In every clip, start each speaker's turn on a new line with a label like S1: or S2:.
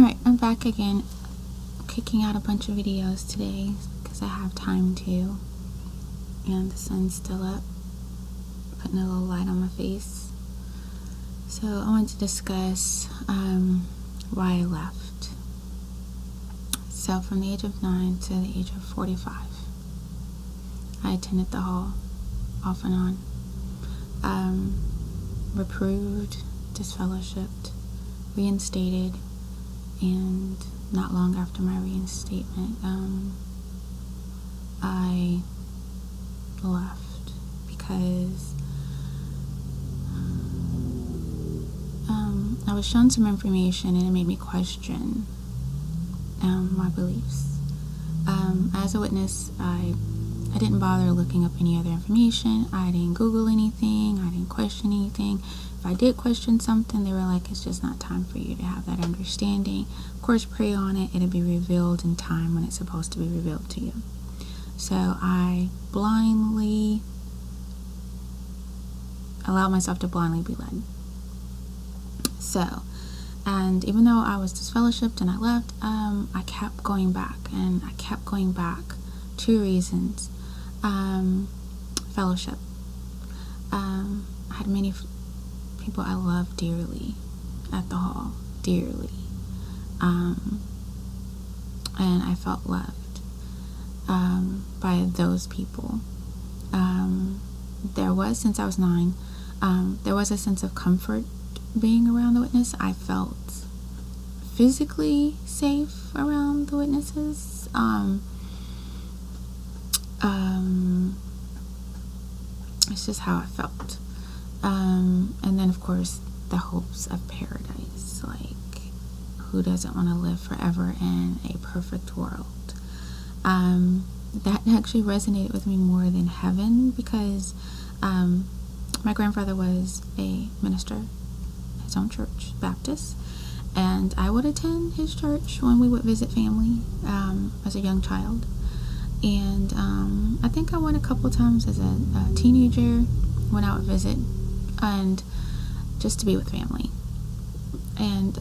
S1: Alright, I'm back again, kicking out a bunch of videos today because I have time to, and the sun's still up, putting a little light on my face. So I want to discuss why I left. So from the age of 9 to the age of 45, I attended the hall off and on, reproved, disfellowshipped, reinstated, and not long after my reinstatement, I left because I was shown some information and it made me question my beliefs. As a witness, I didn't bother looking up any other information. I didn't Google anything. I didn't question anything. If I did question something, they were like, it's just not time for you to have that understanding. Of course, pray on it. It'll be revealed in time when it's supposed to be revealed to you. So I blindly allowed myself to blindly be led. So, and even though I was disfellowshipped and I left, I kept going back, and I kept going back. 2 reasons. Fellowship. I had many people I loved dearly at the hall, dearly, and I felt loved by those people. There was, since I was 9, there was a sense of comfort being around the witness. I felt physically safe around the witnesses. It's just how I felt. And then, of course, the hopes of paradise. Like, who doesn't want to live forever in a perfect world? That actually resonated with me more than heaven, because my grandfather was a minister, his own church, Baptist, and I would attend his church when we would visit family as a young child. And I think I went a couple times as a teenager when I would visit, and just to be with family. And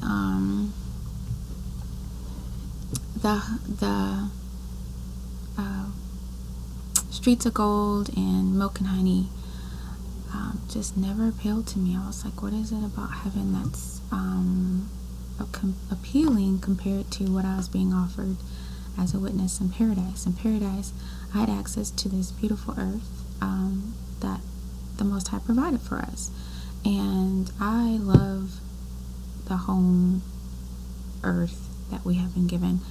S1: the streets of gold and milk and honey just never appealed to me. I was like, what is it about heaven that's appealing compared to what I was being offered as a witness in paradise? In paradise, I had access to this beautiful earth that the Most High provided for us. And I love the home earth that we have been given,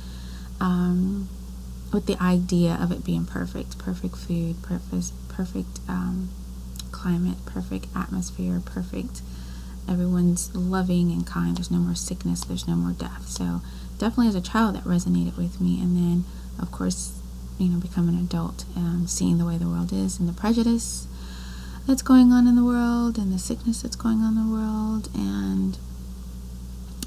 S1: with the idea of it being perfect food, perfect climate, perfect atmosphere, perfect, everyone's loving and kind, there's no more sickness, there's no more death. So definitely as a child that resonated with me. And then, of course, becoming an adult, seeing the way the world is, and the prejudice that's going on in the world, and the sickness that's going on in the world, and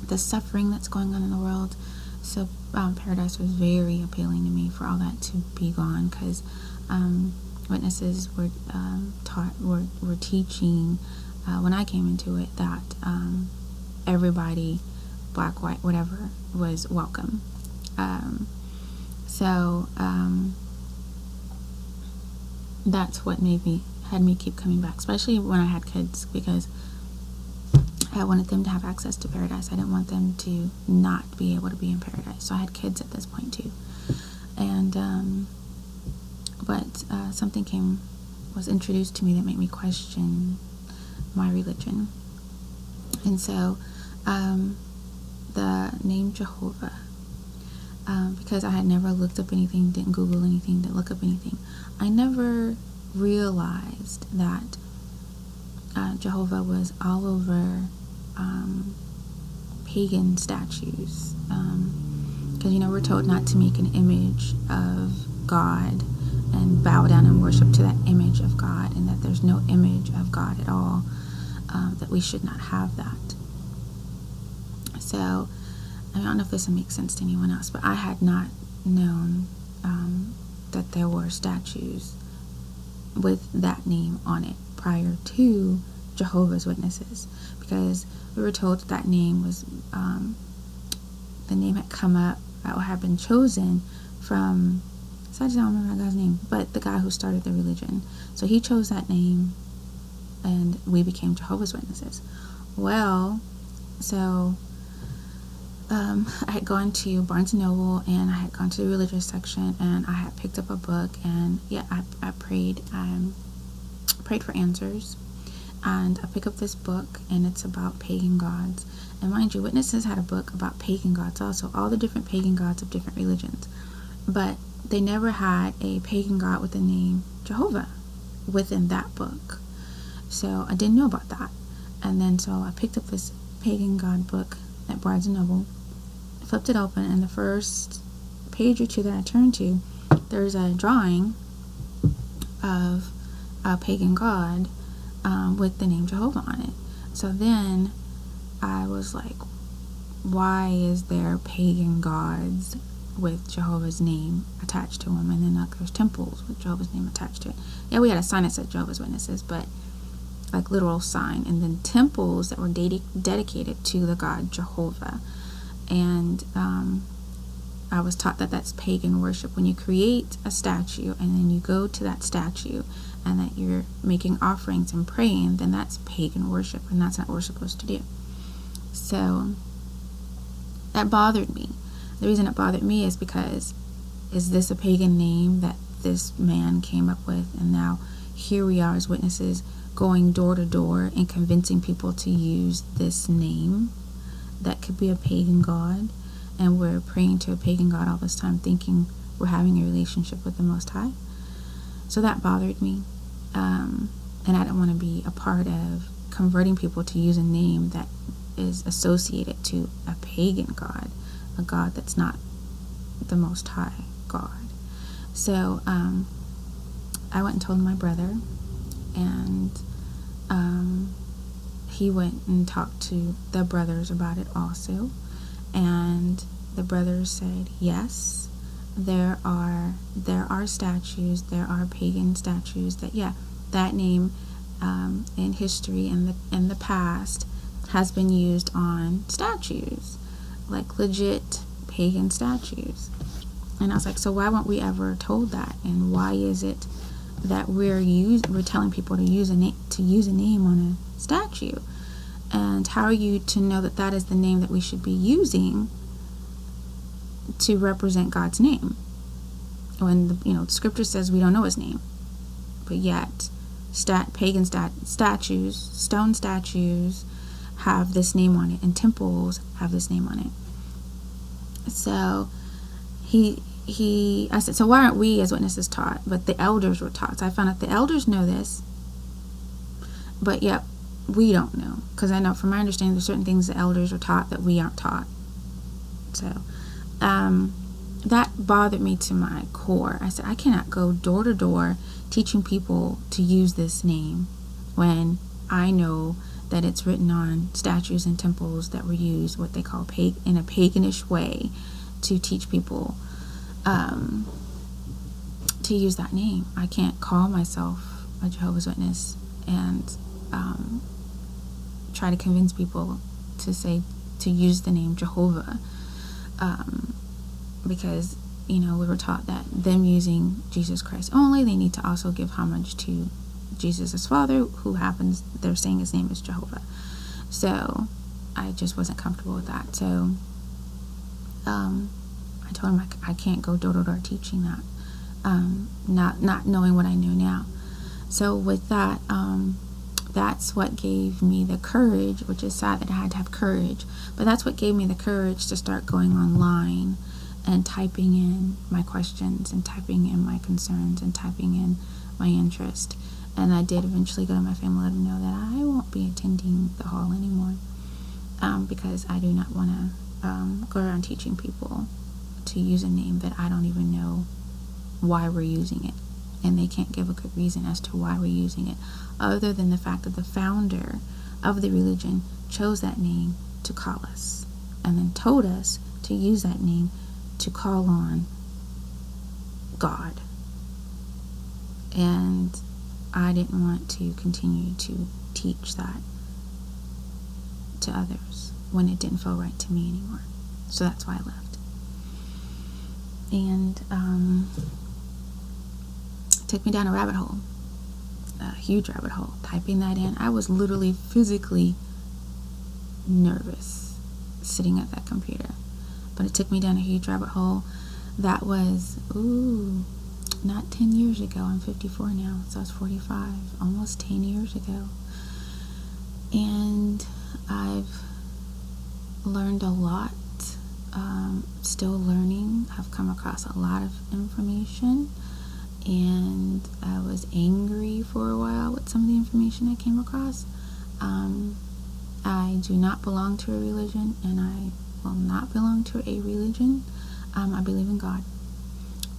S1: the suffering that's going on in the world. So paradise was very appealing to me, for all that to be gone, because witnesses were were teaching when I came into it that everybody, black, white, whatever, was welcome. So that's what had me keep coming back, especially when I had kids, because I wanted them to have access to paradise. I didn't want them to not be able to be in paradise. So I had kids at this point too. And but something was introduced to me that made me question my religion. And so the name Jehovah, because I had never looked up anything, didn't Google anything, didn't look up anything, I never realized that Jehovah was all over pagan statues, because we're told not to make an image of God and bow down and worship to that image of God, and that there's no image of God at all, that we should not have that. So I don't know if this will make sense to anyone else, but I had not known that there were statues with that name on it prior to Jehovah's Witnesses, because we were told that name was the the name had come up, or had been chosen from, so I just don't remember that guy's name, but the guy who started the religion. So he chose that name, and we became Jehovah's Witnesses. Well, so I had gone to Barnes & Noble, and I had gone to the religious section, and I had picked up a book, and I prayed for answers. And I pick up this book, and it's about pagan gods. And mind you, Witnesses had a book about pagan gods also, all the different pagan gods of different religions. But they never had a pagan god with the name Jehovah within that book. So I didn't know about that. And then so I picked up this pagan god book at Barnes & Noble, flipped it open, and the first page or two that I turned to, there's a drawing of a pagan god with the name Jehovah on it. So then I was like, why is there pagan gods with Jehovah's name attached to them? And then like there's temples with Jehovah's name attached to it. Yeah, we had a sign that said Jehovah's Witnesses, but like literal sign. And then temples that were dedicated to the god Jehovah. And I was taught that that's pagan worship. When you create a statue and then you go to that statue and that you're making offerings and praying, then that's pagan worship, and that's not what we're supposed to do. So that bothered me. The reason it bothered me is because, is this a pagan name that this man came up with? And now here we are as witnesses going door to door and convincing people to use this name that could be a pagan god, and we're praying to a pagan god all this time thinking we're having a relationship with the Most High. So that bothered me, and I didn't want to be a part of converting people to use a name that is associated to a pagan god, a god that's not the Most High God. So I went and told my brother, and he went and talked to the brothers about it also, and the brothers said, yes, there are statues, there are pagan statues that name in history in the past has been used on statues, like legit pagan statues. And I was like, so why weren't we ever told that? And why is it that we're telling people to use a name on a statue? And how are you to know that that is the name that we should be using to represent God's name, when the scripture says we don't know his name, but yet pagan statues, stone statues, have this name on it, and temples have this name on it. So I said, so why aren't we as witnesses taught? But the elders were taught. So I found out the elders know this, but yet we don't know. Because I know from my understanding there's certain things the elders are taught that we aren't taught. So that bothered me to my core. I said, I cannot go door to door teaching people to use this name when I know that it's written on statues and temples that were used what they call in a paganish way to teach people to use that name. I can't call myself a Jehovah's Witness and try to convince people to use the name Jehovah, because we were taught that them using Jesus Christ only, they need to also give homage to Jesus' father, who they're saying his name is Jehovah. So I just wasn't comfortable with that. So I told him I can't go door to door teaching that, not knowing what I know now. So with that, that's what gave me the courage, which is sad that I had to have courage, but that's what gave me the courage to start going online and typing in my questions and typing in my concerns and typing in my interest. And I did eventually go to my family, let them know that I won't be attending the hall anymore, because I do not want to go around teaching people to use a name that I don't even know why we're using it, and they can't give a good reason as to why we're using it, other than the fact that the founder of the religion chose that name to call us, and then told us to use that name to call on God. And I didn't want to continue to teach that to others when it didn't feel right to me anymore. So that's why I left. And it took me down a rabbit hole, a huge rabbit hole. Typing that in, I was literally physically nervous sitting at that computer. But it took me down a huge rabbit hole. That was, not 10 years ago. I'm 54 now, so I was 45, almost 10 years ago. And I've learned a lot, still learning. I've come across a lot of information, and I was angry for a while with some of the information I came across. I do not belong to a religion, and I will not belong to a religion. I believe in God,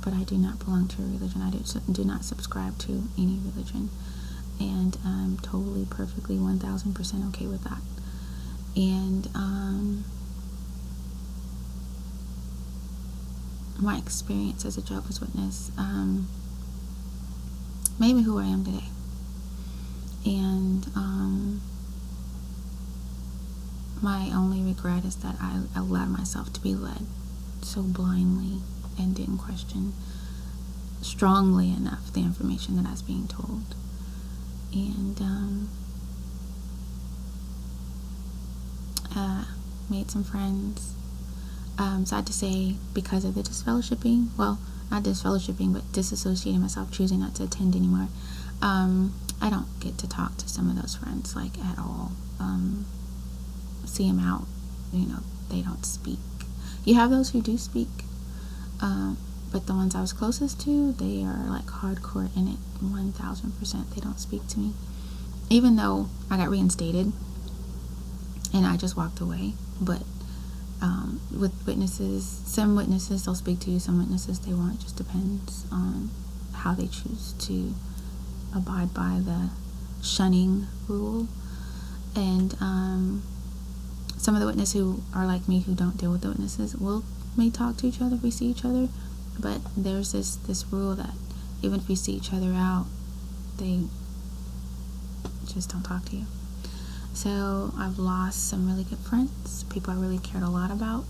S1: but I do not belong to a religion. I do not subscribe to any religion, and I'm totally, perfectly, 1000% okay with that. And my experience as a Jehovah's Witness made me who I am today. And my only regret is that I allowed myself to be led so blindly and didn't question strongly enough the information that I was being told. And made some friends. Sad to say, because of the disfellowshipping, well, not disfellowshipping, but disassociating myself, choosing not to attend anymore, I don't get to talk to some of those friends, like, at all. See them out, they don't speak. You have those who do speak, but the ones I was closest to, they are like hardcore in it, 1000%. They don't speak to me, even though I got reinstated and I just walked away. But with witnesses, some witnesses they'll speak to you, some witnesses they won't. It just depends on how they choose to abide by the shunning rule. And some of the witnesses who are like me, who don't deal with the witnesses, may talk to each other if we see each other, but there's this rule that even if we see each other out, they just don't talk to you. So I've lost some really good friends, people I really cared a lot about,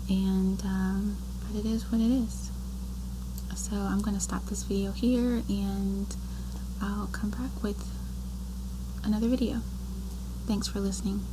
S1: and but it is what it is. So I'm going to stop this video here, and I'll come back with another video. Thanks for listening.